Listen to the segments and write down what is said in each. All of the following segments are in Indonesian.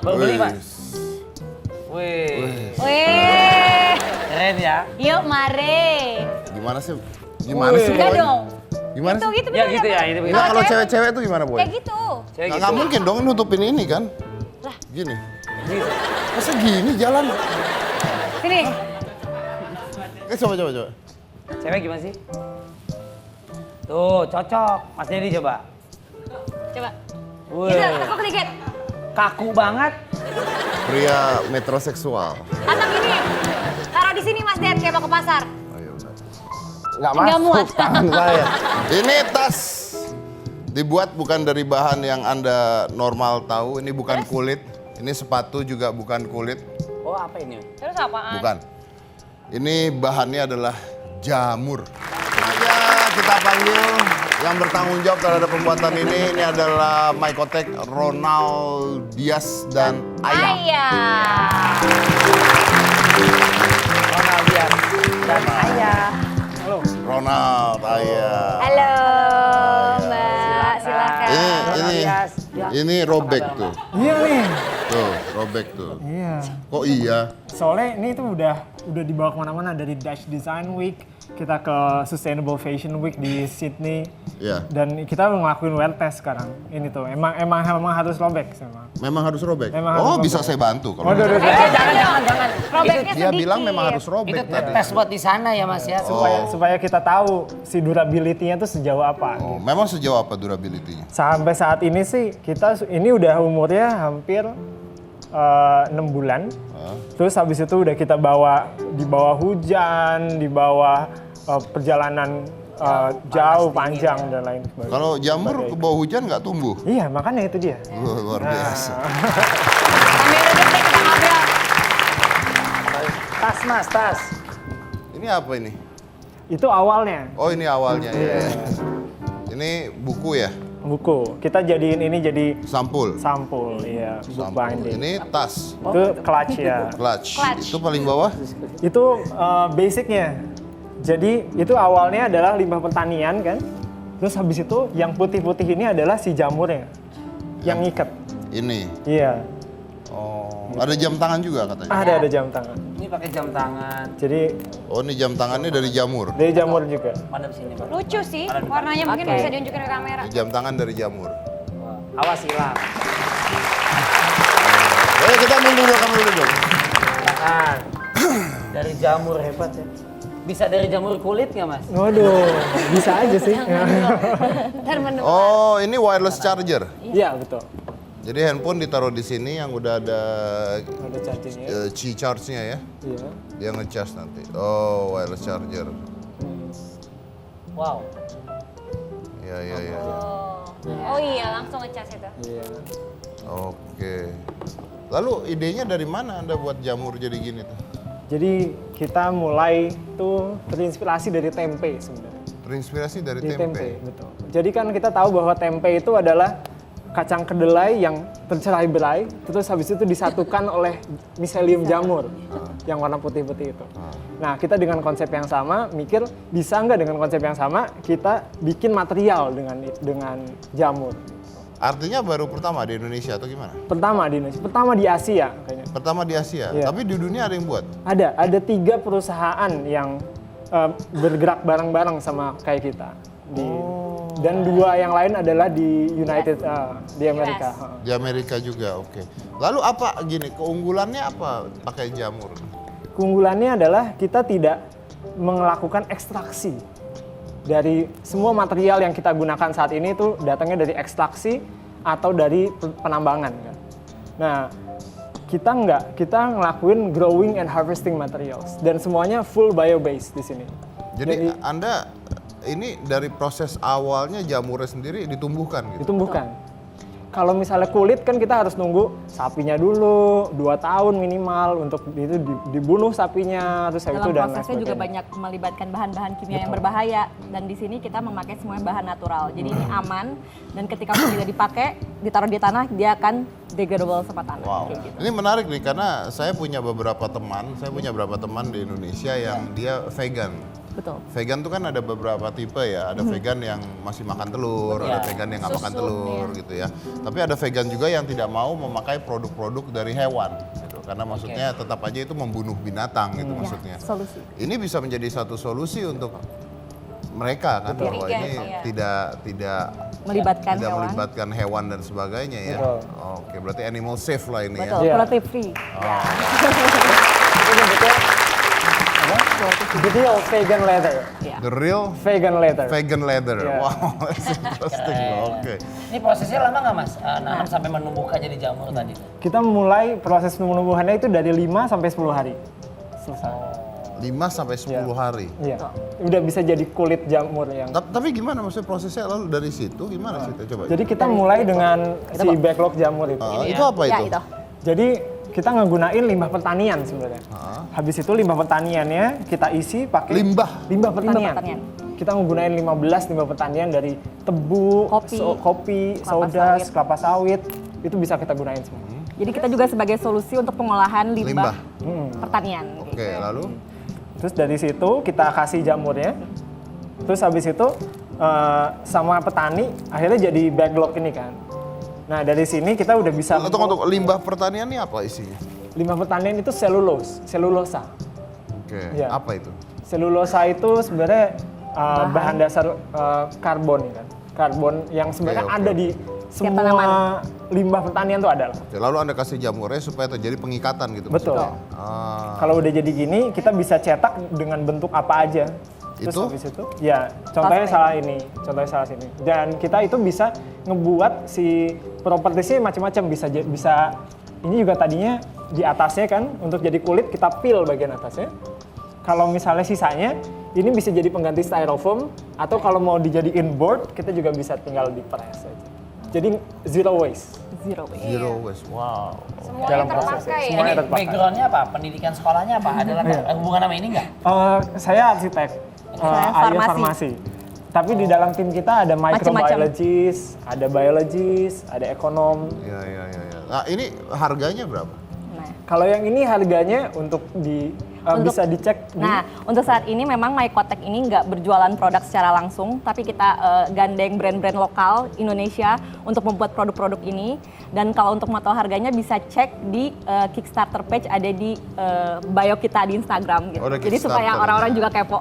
Baru beli, Mas. Wih. Wih. Keren ya. Yuk mari. Gimana sih? Gimana sih, Enggak Boy? dong. Gimana sih? Gitu Ya gitu ya, ini begitu. Nah, kalau cewek-cewek tuh gimana, Boy? Kayak gitu. Cewek Nggak gitu. mungkin dong nutupin ini kan? Lah. Gini. Gitu. Masa gini jalan? Sini. Coba. Cewek gimana sih? Tuh, cocok. Mas Dedi coba. Coba. Wih. Gitu, tekuk dikit. Kaku banget. Pria metroseksual. Atau gini. Taruh di sini Mas Ded, kayak mau ke pasar. Ayo, udah. Nggak Nggak muat. masuk tangan saya. Ini tas dibuat bukan dari bahan yang Anda normal tahu. Ini bukan kulit. Ini sepatu juga bukan kulit. Oh, apa ini? Terus apaan? Bukan. Ini bahannya adalah jamur. Aja kita panggil yang bertanggung jawab terhadap pembuatan ini. Ini adalah Mycotech, Ronald Dias dan Ayah. Ayah. Ronald Dias dan Ayah. Halo. Ronald, Ayah. Halo Mbak, silakan. Ini robek tuh. Iya nih. Tuh, robek tuh. Iya. Kok iya? Soalnya ini tuh udah dibawa kemana-mana dari Dutch Design Week, kita ke Sustainable Fashion Week di Sydney. Iya. Dan kita ngelakuin wear test sekarang. Ini tuh emang harus robek memang. Memang harus robek. Memang harus Oh, robek. bisa saya bantu kalau. Waduh, Jangan. Robeknya Dia sedikit. bilang memang harus robek Itu tadi. tes buat di sana ya, Mas ya. supaya kita tahu si durability-nya tuh sejauh apa. Oh, memang sejauh apa durability-nya? Sampai saat ini sih ini udah umurnya hampir 6 bulan. Terus habis itu udah kita bawa di bawah hujan, di bawah perjalanan jauh, panjang dan lain sebagainya. Kalau jamur ke bawah hujan nggak tumbuh? Iya, makanya itu dia. Luar biasa. Sambil duduk deh kita ngobrol. Tas, Mas, tas. Ini apa ini? Itu awalnya Oh, ini awalnya ya. Ini buku ya? buku. Kita jadiin ini jadi Sampul. sampul, iya, book Sampul. binding. Ini tas. Itu clutch ya. Clutch. Clutch. Itu paling bawah? Itu basicnya. Jadi itu awalnya adalah limbah pertanian kan. Terus habis itu yang putih-putih ini adalah si jamurnya yang ngikat. Ini. Iya. Oh, ada jam tangan juga katanya. Ada jam tangan. Ini pakai jam tangan. Jadi Oh, ini jam tangannya dari jamur. dari jamur juga. Pada sini, Pak. Lucu sih, warnanya mungkin Oke. bisa diunjukin ke kamera. Ini jam tangan dari jamur. Wah, awas hilang. Kita mundur dulu. Tahan. Dari jamur hebat ya. Bisa dari jamur kulit nggak, Mas? Waduh, bisa aja sih. Ntar menurut. Oh, ini wireless charger. Iya, betul. Jadi handphone ditaruh di sini yang udah ada Ada chargingnya. Qi charge-nya ya. Iya. Dia nge-charge nanti. Oh, wireless charger. Wow. Iya. Oh iya, langsung ngecas itu. Iya. Oke. Lalu idenya dari mana Anda buat jamur jadi gini tuh? Jadi kita mulai tuh terinspirasi dari tempe sebenarnya. Terinspirasi dari Di tempe. betul. Jadi kan kita tahu bahwa tempe itu adalah kacang kedelai yang tercerai-berai, terus habis itu disatukan oleh miselium jamur yang warna putih-putih itu. Nah, kita dengan konsep yang sama mikir bisa nggak dengan konsep yang sama kita bikin material dengan jamur. Artinya baru pertama di Indonesia atau gimana? Pertama di Indonesia, pertama di Asia kayaknya. Pertama di Asia, Iya. tapi di dunia ada yang buat. Ada 3 perusahaan yang bergerak bareng-bareng sama kayak kita. Dan 2 yang lain adalah di di Amerika. US. Di Amerika juga, oke. Lalu apa gini, keunggulannya apa pakai jamur? Keunggulannya adalah kita tidak melakukan ekstraksi. Dari semua material yang kita gunakan saat ini itu datangnya dari ekstraksi atau dari penambangan kan. Nah, kita ngelakuin growing and harvesting materials dan semuanya full bio-based di sini. Jadi Anda ini dari proses awalnya jamurnya sendiri ditumbuhkan gitu? Ditumbuhkan. Kalau misalnya kulit kan kita harus nunggu sapinya dulu 2 tahun minimal untuk itu dibunuh sapinya terus habis itu Dalam dan prosesnya juga banyak melibatkan bahan-bahan kimia yang berbahaya dan di sini kita memakai semua bahan natural. Jadi ini aman dan ketika tidak dipakai, ditaruh di tanah dia akan degradable sama tanah. Wow, Kayak gitu. ini menarik nih karena saya punya beberapa teman di Indonesia yang dia vegan. Betul. Vegan tuh kan ada beberapa tipe ya. Ada vegan yang masih makan telur, ada vegan yang nggak makan telur gitu ya. Tapi ada vegan juga yang tidak mau memakai produk-produk dari hewan gitu. Karena maksudnya tetap aja itu membunuh binatang gitu maksudnya. Solusi. Ini bisa menjadi satu solusi untuk mereka kan bahwa ini tidak Melibatkan tidak hewan. melibatkan hewan dan sebagainya ya. Betul. Oke, berarti animal safe lah ini Betul, ya. Iya. cruelty free. Itu bentuknya apa? The real vegan leather. Ya. The real Vegan leather. vegan leather. Iya. Wow, that's interesting. Oke. Ini prosesnya lama nggak mas? Nanam sampai menumbuhkan jadi jamur tadi. Kita mulai proses penumbuhannya itu dari 5 sampai 10 hari. Selesai. 5 sampai 10 hari. Iya. Udah bisa jadi kulit jamur yang. Tapi gimana maksudnya prosesnya lalu dari situ gimana sih? Coba. Jadi kita mulai dengan si backlog jamur itu. Itu apa Ya, itu? itu. Jadi kita ngegunain limbah pertanian sebenarnya. Habis itu limbah pertaniannya kita isi pakai Limbah. pertanian. pertanian. Kita ngegunain 15 limbah pertanian dari tebu, kopi, soda, kelapa sawit. Itu bisa kita gunain semua. Jadi kita juga sebagai solusi untuk pengolahan limbah pertanian. Oke, lalu Terus dari situ kita kasih jamurnya. Terus habis itu sama petani akhirnya jadi backlog ini kan. Nah dari sini kita udah bisa. untuk limbah pertanian ini apa isinya? Limbah pertanian itu selulosa. Oke, Iya. apa itu? Selulosa itu sebenarnya bahan dasar karbon kan. Karbon yang sebenarnya Oke. ada di semua tanaman. limbah pertanian tuh ada lah. Oke, lalu Anda kasih jamurnya supaya terjadi pengikatan gitu Betul. maksudnya? Ah, Kalau udah jadi gini, kita bisa cetak dengan bentuk apa aja. Terus Itu? habis itu, ya contohnya salah ini, contohnya salah sini. Dan kita itu bisa ngebuat si propertiesnya macam-macam. Bisa ini juga tadinya di atasnya kan untuk jadi kulit kita peel bagian atasnya. Kalau misalnya sisanya, ini bisa jadi pengganti styrofoam atau kalau mau dijadiin board, kita juga bisa tinggal dipress aja. Jadi zero waste. Zero waste. zero waste. Wow. Semuanya Dalam proses terpakai ya. ya. Semuanya Ini terpakai. backgroundnya apa? Pendidikan sekolahnya apa? Ada hubungan sama ini nggak? Saya arsitek, Saya ahli farmasi. farmasi. Tapi di dalam tim kita ada microbiologist, ada biologist, ada ekonom. Ya. Nah, ini harganya berapa? Nah, Kalau yang ini harganya untuk bisa dicek di Nah, untuk saat ini memang Mycotek ini nggak berjualan produk secara langsung, tapi kita gandeng brand-brand lokal Indonesia untuk membuat produk-produk ini. Dan kalau untuk mau tahu harganya bisa cek di Kickstarter page ada di bio kita di Instagram gitu. Oh, ada Jadi supaya Kickstarter. orang-orang juga kepo.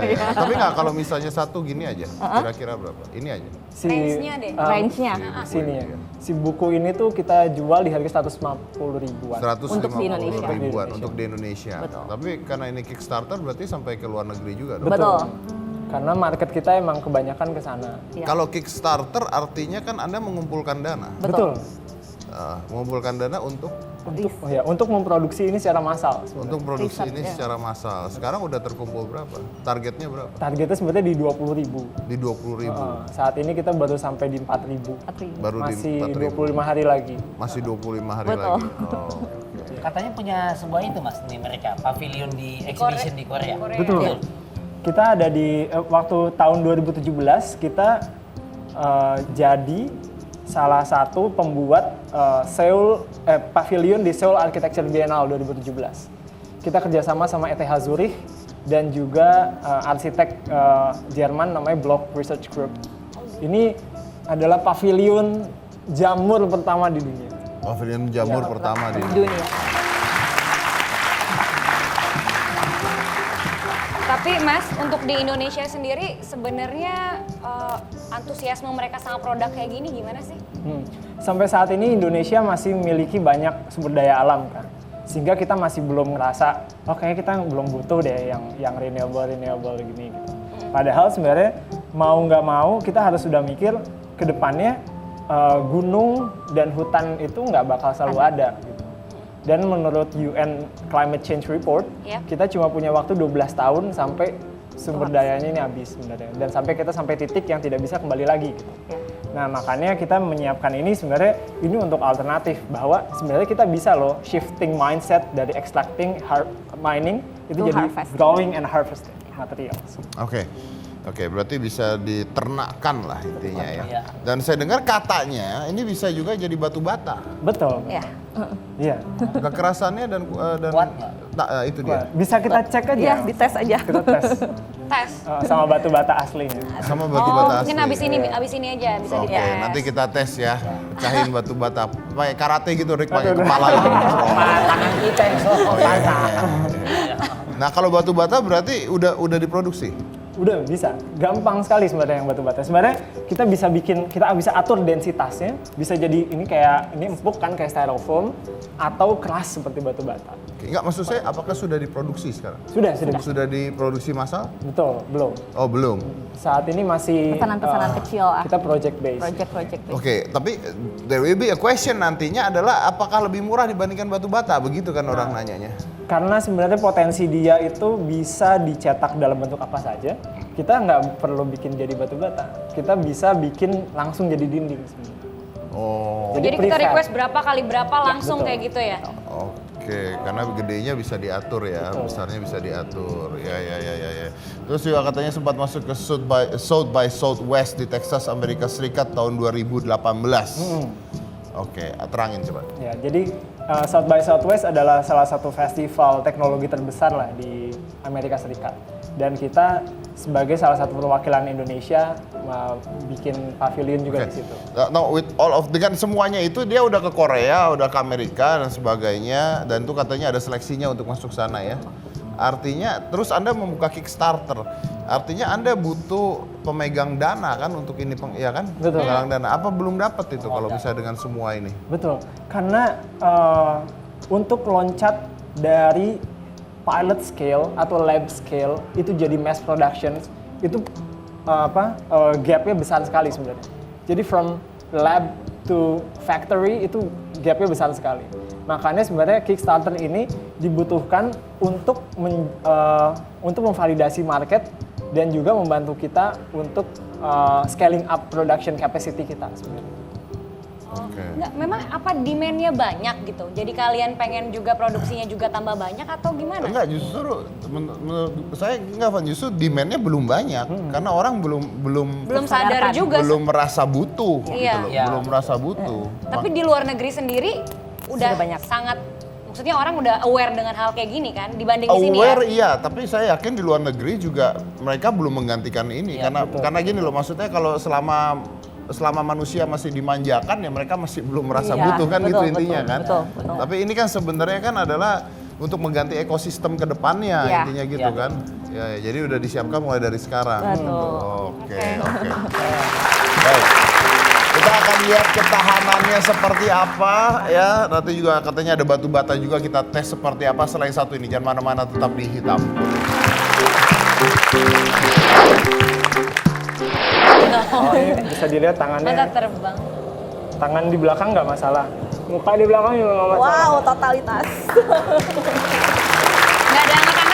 Iya. Tapi nggak kalau misalnya satu gini aja, kira-kira berapa? Ini aja. si Range-nya deh. Range-nya. sini ya. Si buku ini tuh kita jual di harga 150 ribuan. 150 Untuk di Indonesia. ribuan untuk di Indonesia. Betul. Tapi karena ini Kickstarter berarti sampai ke luar negeri juga dong. Betul. Karena market kita emang kebanyakan ke sana. Iya. Kalau Kickstarter artinya kan Anda mengumpulkan dana. Betul. Mengumpulkan dana untuk Untuk memproduksi ini secara massal. sebenarnya. untuk produksi Riset, ini ya. secara massal. Sekarang udah terkumpul berapa? Targetnya berapa? Targetnya sebenarnya di 20 ribu. Di 20.000. Saat ini kita baru sampai di 4 ribu. Baru Masih di 4.000. 25 hari lagi. Masih 25 hari Betul. lagi. Oh, oke. Katanya punya sebuah itu mas nih mereka pavilion di exhibition di Korea. Betul. Kita ada di waktu tahun 2017 kita jadi salah satu pembuat pavilion di Seoul Architecture Biennale 2017. Kita kerjasama sama ETH Zurich dan juga arsitek Jerman namanya Block Research Group. Ini adalah pavilion jamur pertama di dunia. Pavilion jamur pertama di Dunia. Tapi Mas, untuk di Indonesia sendiri sebenarnya antusiasme mereka sama produk kayak gini gimana sih? Sampai saat ini Indonesia masih memiliki banyak sumber daya alam kan. Sehingga kita masih belum ngerasa, oh kayaknya kita belum butuh deh yang renewable gini gitu. Padahal sebenarnya mau nggak mau kita harus sudah mikir ke depannya gunung dan hutan itu nggak bakal selalu ada gitu. Dan menurut UN Climate Change Report, kita cuma punya waktu 12 tahun sampai sumber dayanya ini habis sebenarnya. Dan kita sampai titik yang tidak bisa kembali lagi gitu. Nah makanya kita menyiapkan ini sebenarnya ini untuk alternatif bahwa sebenarnya kita bisa loh shifting mindset dari extracting, mining itu To jadi harvesting. growing and harvesting materials. Oke. Oke, berarti bisa diternakkan lah intinya ya. Iya. Dan saya dengar katanya ini bisa juga jadi batu bata. Betul. Ya. Iya. Kekerasannya dan Kuat nggak? Nah, itu dia. Bisa kita cek aja. Iya, dites aja. Kita tes Tes. sama batu bata aslinya. Sama batu bata asli. Mungkin abis ini aja bisa Oke, dites. nanti kita tes ya. Pecahin batu bata. Pakai karate gitu, Rick, pakai kepala itu. Tangan kita yang sok patah. Nah, kalau batu bata berarti udah diproduksi. Udah bisa, gampang sekali sebenarnya yang batu bata. Sebenarnya kita bisa atur densitasnya, bisa jadi ini empuk kan kayak styrofoam atau keras seperti batu bata. Oke, enggak, maksud saya apakah sudah diproduksi sekarang? Sudah. Sudah diproduksi massal? Betul, belum. Oh, belum. Saat ini masih Pesanan-pesanan kecil lah. Kita project based. Project. Oke, tapi there will be a question nantinya adalah apakah lebih murah dibandingkan batu bata? Begitu kan orang nanyanya. Karena sebenarnya potensi dia itu bisa dicetak dalam bentuk apa saja. Kita nggak perlu bikin jadi batu bata. Kita bisa bikin langsung jadi dinding sebenarnya. Oh. Jadi kita prefab. request berapa kali berapa langsung betul. kayak gitu ya? Oke, karena gedenya bisa diatur ya, besarnya bisa diatur. Ya. Terus juga katanya sempat masuk ke South by Southwest di Texas, Amerika Serikat tahun 2018. Oke, terangin coba. Ya, jadi South by Southwest adalah salah satu festival teknologi terbesar lah di Amerika Serikat. Dan kita sebagai salah satu perwakilan Indonesia bikin pavilion juga di situ. No, with all of dengan semuanya itu dia udah ke Korea, udah ke Amerika dan sebagainya, dan itu katanya ada seleksinya untuk masuk sana ya. Artinya terus Anda membuka Kickstarter. Artinya Anda butuh pemegang dana kan untuk ini ya kan? Betul. Pemegang dana. Apa belum dapat itu kalau bisa dengan semua ini? Betul, karena untuk loncat dari pilot scale atau lab scale itu jadi mass production itu gapnya besar sekali sebenarnya. Jadi from lab to factory itu gapnya besar sekali. Makanya sebenarnya Kickstarter ini dibutuhkan untuk memvalidasi market dan juga membantu kita untuk scaling up production capacity kita sebenarnya. Oke. Nggak, memang apa demand-nya banyak gitu? Jadi kalian pengen juga produksinya juga tambah banyak atau gimana? Enggak, justru menurut saya enggak, Van, justru demand-nya belum banyak karena orang Belum sadar juga. belum merasa butuh Iya. gitu loh, Iya. belum merasa butuh. Tapi di luar negeri sendiri udah Sudah banyak. sangat, maksudnya orang udah aware dengan hal kayak gini kan dibanding di sini ya. Aware iya, tapi saya yakin di luar negeri juga mereka belum menggantikan ini karena gini loh, maksudnya kalau selama manusia masih dimanjakan ya mereka masih belum merasa Iya, butuh kan betul, gitu intinya betul, kan. betul. Tapi ini kan sebenarnya kan adalah untuk mengganti ekosistem ke depannya Iya. intinya gitu kan. Ya, jadi udah disiapkan mulai dari sekarang. Betul. Oke. Baik. Kita akan lihat ketahanannya seperti apa ya. Nanti juga katanya ada batu bata juga, kita tes seperti apa. Selain satu ini, jangan mana-mana, tetap di Hitam. Oh, ini bisa dilihat Mata tangannya, terbang. tangan di belakang nggak masalah, muka di belakang juga nggak masalah. Wow, totalitas. Nggak ada angkat